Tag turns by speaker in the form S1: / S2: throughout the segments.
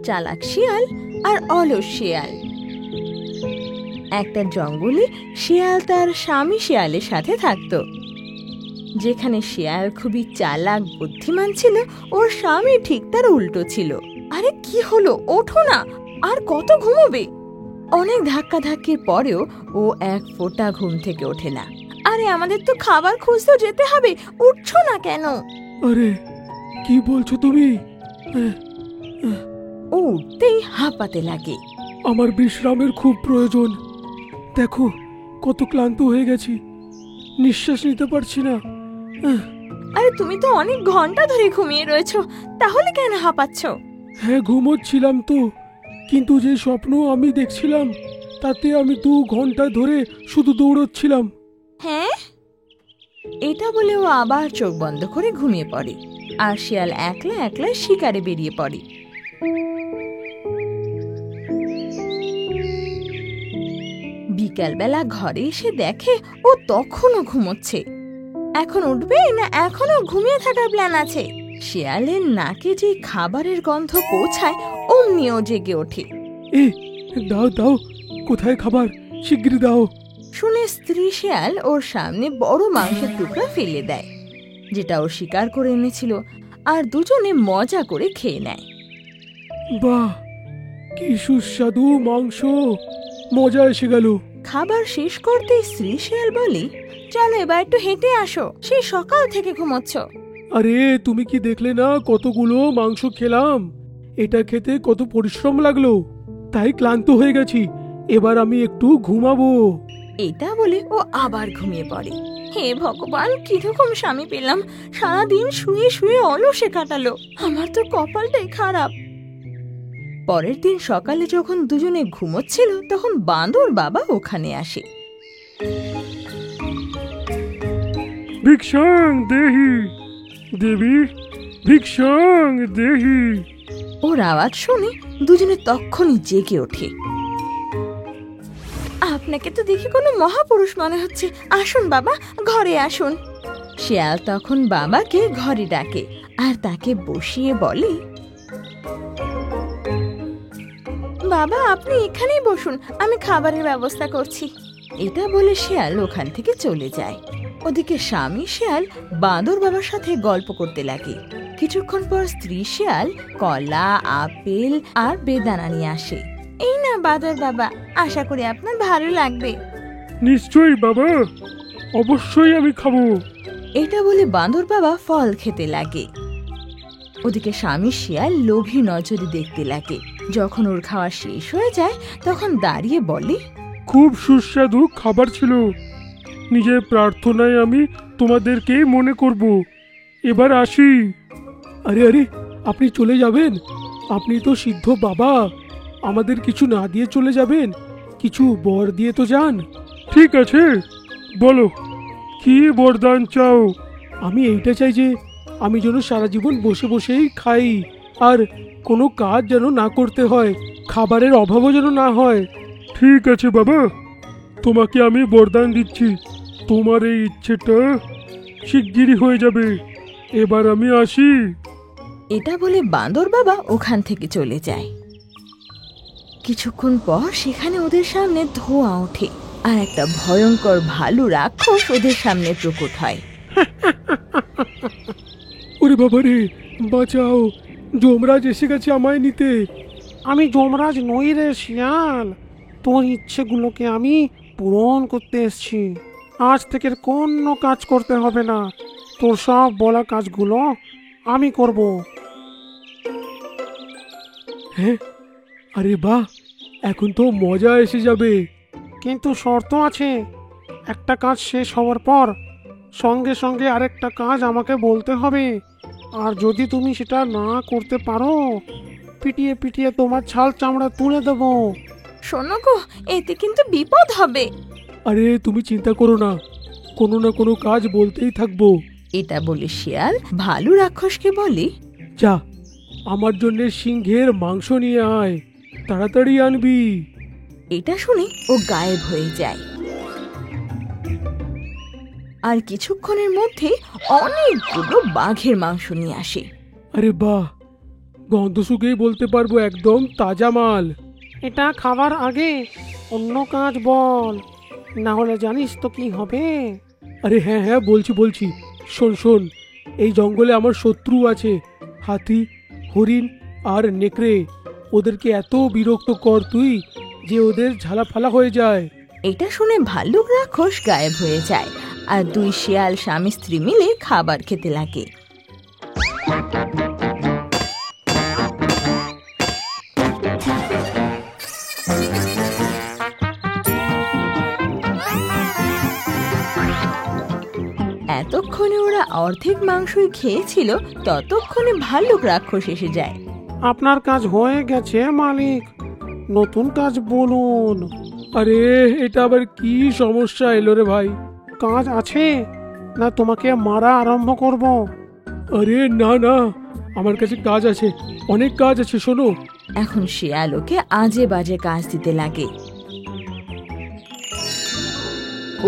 S1: চালাক শিয়াল আর অলস শিয়াল। একটা জঙ্গলে শিয়াল তার স্বামী শিয়ালের সাথে থাকত। যেখানে শিয়াল খুবই চালাক বুদ্ধিমান ছিল, ওর স্বামী ঠিক তার উল্টো ছিল। আরে কি হলো, ওঠো না, আর কত ঘুমোবে? অনেক ধাক্কাধাক্কির পরেও ও এক ফোঁটা ঘুম থেকে ওঠে না। আরে আমাদের তো খাবার খুঁজতে যেতে হবে, উঠছো না কেন?
S2: আরে কি বলছো তুমি?
S1: ও উঠতেই হাঁপাতে লাগে।
S2: আমার বিশ্রামের খুব প্রয়োজন। দেখো কত ক্লান্ত হয়ে গেছি, নিঃশ্বাস নিতে পারছি না।
S1: আরে তুমি তো অনেক ঘন্টা ধরে ঘুমিয়ে রয়েছো, তাহলে কেন হাঁপাচ্ছ?
S2: হ্যাঁ ঘুমোচ্ছিলাম তো, কিন্তু যে স্বপ্ন আমি দেখছিলাম তাতে আমি 2 ঘন্টা ধরে শুধু দৌড়চ্ছিলাম।
S1: হ্যাঁ, এটা বলে ও আবার চোখ বন্ধ করে ঘুমিয়ে পড়ে, আর শিয়াল একলা একলা শিকারে বেরিয়ে পড়ে। বিকালবেলা ঘরে এসে দেখে ও তখনও ঘুমোচ্ছে। এখন উঠবে না এখনো ঘুমিয়ে থাকার প্ল্যান আছে? শিয়ালের নাকে যে খাবারের গন্ধ পৌঁছায় অমনিও জেগে ওঠে।
S2: এ দাও দাও, কোথায় খাবার, শিগগির দাও।
S1: শুনে স্ত্রী শিয়াল ওর সামনে বড় মাংসের টুকরা ফেলে দেয়, যেটা ও শিকার করে এনেছিল, আর দুজনে মজা করে খেয়ে নেয়।
S2: বাহ, কি সুস্বাদু মাংস, মজা এসে গেল।
S1: খাবার শেষ করতে স্ত্রী শিয়াল বলে, চলো এবার একটু হেঁটে আসো, সেই সকাল থেকে ঘুমোচ্ছ।
S2: আরে তুমি কি দেখলে না কতগুলো মাংস খেলাম? এটা খেতে কত পরিশ্রম লাগলো, তাই ক্লান্ত হয়ে গেছি। এবার আমি একটু ঘুমাবো।
S1: এটা বলে ও আবার ঘুমিয়ে পড়ে। হে ভগবান, কিরকম স্বামী পেলাম, সারাদিন শুয়ে শুয়ে অলসে কাটালো। আমার তো কপালটাই খারাপ। পরের দিন সকালে যখন দুজনে ঘুমোচ্ছিল, তখন বাঁদর বাবা ওখানে আসে।
S2: ভিক্ষাং দেহি দেবী, ভিক্ষাং দেহি।
S1: ওর আওয়াজ শুনে দুজনে তক্ষুনি জেগে ওঠে। আপনাকে তো দেখে কোনো মহাপুরুষ মনে হচ্ছে, আসুন বাবা, ঘরে আসুন। শিয়াল তখন বাবাকে ঘরে ডাকে আর তাকে বসিয়ে বলে, বাবা আপনি এখানেই বসুন, আমি খাবারের ব্যবস্থা করছি। এটা বলে শিয়াল ওখান থেকে চলে যায়। ওদিকে স্বামী শিয়াল বাঁদর বাবার সাথে গল্প করতে লাগে। কিছুক্ষণ পর স্ত্রী শিয়াল কলা, আপেল আর বেদানা নিয়ে আসে। এই না বাঁদর বাবা, আশা করি আপনার ভালো লাগবে।
S2: নিশ্চয়ই বাবা, অবশ্যই আমি খাবো।
S1: এটা বলে বাঁদর বাবা ফল খেতে লাগে। ওদিকে স্বামী শিয়াল লোভী নজরে দেখতে লাগে। যখন ওর খাওয়া শেষ হয়ে যায়, তখন দাঁড়িয়ে বলে,
S2: খুব সুস্বাদু খাবার ছিল। নিজের প্রার্থনায় আমি তোমাদেরকে মনে করব। এবার আসি। আরে আরে, আপনি চলে যাবেন? আপনি তো সিদ্ধ বাবা, আমাদের কিছু না দিয়ে চলে যাবেন? কিছু বর দিয়ে তো যান। ঠিক আছে, বলো কি বরদান চাও? আমি এইটা চাই যে আমি যেন সারা জীবন বসে বসেই খাই, আর কোনো কাজ যেন না করতে হয়, খাবারের অভাবও যেন না হয়। ঠিক আছে বাবা, তোমাকে আমি বরদান দিচ্ছি। তোমার এই ইচ্ছেটা শিগগিরই হয়ে যাবে। এবার আমি আসি।
S1: এটা বলে বাঁদর বাবা ওখান থেকে চলে যায়। কিছুক্ষণ পর সেখানে ওদের সামনে ধোঁয়া ওঠে, আর একটা ভয়ঙ্কর ভালু রাক্ষস ওদের সামনে প্রকট হয়।
S2: ওরে বাবা রে, বাঁচাও, যমরাজ এসে গেছে আমায় নিতে।
S3: আমি যমরাজ নই রে শিয়াল, তোর ইচ্ছেগুলোকে আমি পূরণ করতে এসেছি। আজ থেকে কোনো কাজ করতে হবে না, তোর সব বলা কাজগুলো আমি করব।
S2: হ্যাঁ, আরে বাহ, এখন তো মজা এসে যাবে।
S3: কিন্তু শর্ত আছে, একটা কাজ শেষ হওয়ার পর সঙ্গে সঙ্গে আরেকটা কাজ আমাকে বলতে হবে, আর যদি তুমি সেটা না করতে পারো, পিটিয়ে পিটিয়ে তোমার ছাল চামড়া তুলে দেবো।
S1: শোনো গো, এতে কিন্তু বিপদ হবে।
S2: আরে তুমি চিন্তা করো না, কোনো না কোনো কাজ বলতেই থাকবো।
S1: এটা বলে শিয়াল ভালু রাক্ষসকে বলে,
S2: যা, আমার জন্য সিংহের মাংস নিয়ে আয়, তাড়াতাড়ি আনবি।
S1: এটা শুনে ও গায়েব হয়ে যায়। আর কিছুক্ষণের মধ্যে অনেকগুলো বাঘের মাংস নিয়ে আসে।
S2: আরে বাহ, গন্ধ শুকেই বলতে পারবো একদম তাজা মাল।
S3: এটা খাবার আগে অন্য কাজ বল, না হলে জানিস তো কি হবে।
S2: আরে হ্যাঁ হ্যাঁ বলছি বলছি, শোন শোন, এই জঙ্গলে আমার শত্রু আছে, হাতি, হরিণ আর নেকড়ে। ওদেরকে এত বিরক্ত কর তুই যে ওদের ঝালাফালা হয়ে যায়।
S1: এটা শুনে ভাল্লুক রাক্ষস গায়েব হয়ে যায় আর দুই শিয়াল স্বামী স্ত্রী মিলে খাবার খেতে লাগে। এতক্ষণে ওরা অর্ধেক মাংসই খেয়েছিল, ততক্ষণে ভাল্লুক রাক্ষস এসে যায়।
S3: আপনার কাজ হয়ে গেছে মালিক, নতুন কাজ বলুন।
S2: আরে এটা আবার কি সমস্যা এলো রে ভাই?
S3: কাজ আছে না তোমাকে মারা আরম্ভ করব?
S2: আরে না না, আমার কাছে কাজ আছে, অনেক কাজ আছে, শোনো।
S1: এখন শিয়াল ওকে আজে বাজে কাজ দিতে লাগে।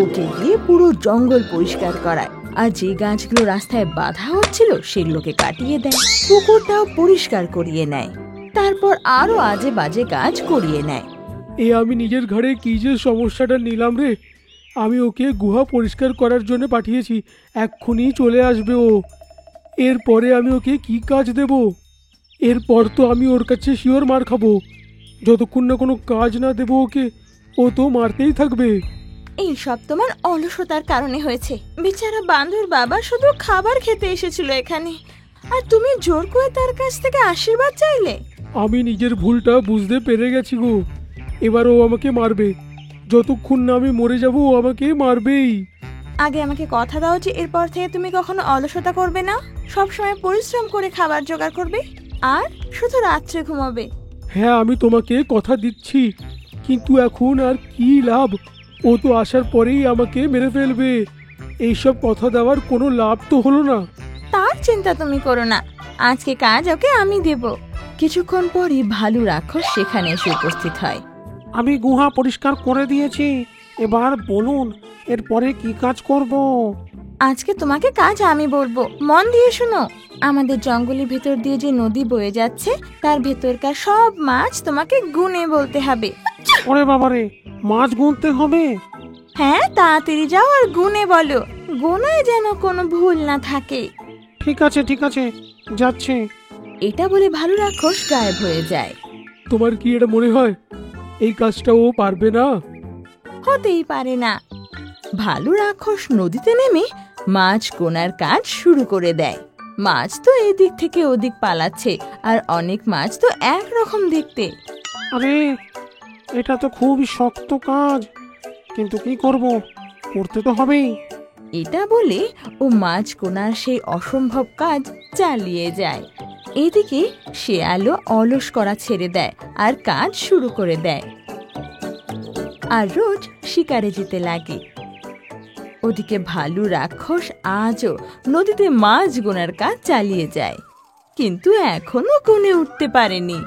S1: ওকে গিয়ে পুরো জঙ্গল পরিষ্কার করায়, আর যে গাছগুলো রাস্তায় বাধা হচ্ছিল সেগুলোকে কাটিয়ে দেয়। পুকুরটাও পরিষ্কার করিয়ে নেয়, তারপর আরো আজে বাজে কাজ করিয়ে নেয়।
S2: এ আমি নিজের ঘরে কি যে সমস্যাটা নিলাম রে। আমি ওকে গুহা পরিষ্কার করার জন্য পাঠিয়েছি, এক্ষুনি চলে আসবে ও। এরপরে আমি ওকে কি কাজ দেব? এরপর তো আমি ওর কাছে শিওর মার খাবো। যতক্ষণ না কোনো কাজ না দেবো ওকে, ও তো মারতেই থাকবে।
S1: এই সব তোমার অলসতার কারণে হয়েছে। বেচারা বান্দর বাবা শুধু খাবার খেতে এসেছিল এখানে, আর তুমি জোর করে তার কাছ থেকে আশীর্বাদ চাইলে।
S2: আমি নিজের ভুলটা বুঝতে পেরে গেছি গো। এবার ও আমাকে মারবে, যতক্ষণ না আমি মরে যাব ও আমাকে মারবেই।
S1: আগে আমাকে কথা দাও যে এরপর থেকে তুমি কখনো অলসতা করবে না, সবসময় পরিশ্রম করে খাবার জোগাড় করবে, আর শুধু রাত্রে ঘুমাবে।
S2: হ্যাঁ আমি তোমাকে কথা দিচ্ছি, কিন্তু এখন আর কি লাভ? ও তো আসার পরেই আমাকে মেরে ফেলবে। এইসব কথা দেওয়ার কোনো লাভ তো হলো না।
S1: তার চিন্তা তুমি করো না, আজকে কাজ ওকে আমি দেব। কিছুক্ষণ পরই ভালু রাক্ষস সেখানে এসে উপস্থিত হয়।
S3: আমি গুহা পরিষ্কার করে দিয়েছি, এবার বলুন এরপরে কি কাজ করব?
S1: আজকে তোমাকে কাজ আমি বলবো, মন দিয়ে শোনো। আমাদের জঙ্গলের ভেতর দিয়ে যে নদী বয়ে যাচ্ছে তার ভেতরকার সব মাছ তোমাকে গুনে বলতে হবে।
S3: ওরে বাবারে, মাছ গুনতে হবে?
S1: হ্যাঁ, তাড়াতাড়ি যাও আর গুনে বলো, গোনায় যেন কোনো ভুল না থাকে।
S3: ঠিক আছে যাচ্ছে।
S1: এটা বলে ভালু রাক্ষস গায়েব হয়ে যায়।
S2: তোমার কি এটা মনে হয় এই কাজটা ও পারবে না?
S1: হতেই পারে না। ভালু রাক্ষস নদীতে নেমে মাছ গোনার কাজ শুরু করে দেয়। মাছ তো এদিক থেকে ওদিক পালাচ্ছে, আর অনেক মাছ তো একরকম দেখতে।
S3: আরে এটা তো খুবই শক্ত কাজ, কিন্তু কি করব, করতে তো হবেই।
S1: এটা বলে ও মাছ গোনার সেই অসম্ভব কাজ চালিয়ে যায়। এদিকে শেয়ালও অলস করা ছেড়ে দেয় আর কাজ শুরু করে দেয়, আর রোজ শিকারে যেতে লাগে। ওদিকে ভালু রাক্ষস আজও নদীতে মাছ গোনার কাজ চালিয়ে যায়, কিন্তু এখনো গুনে উঠতে পারেনি।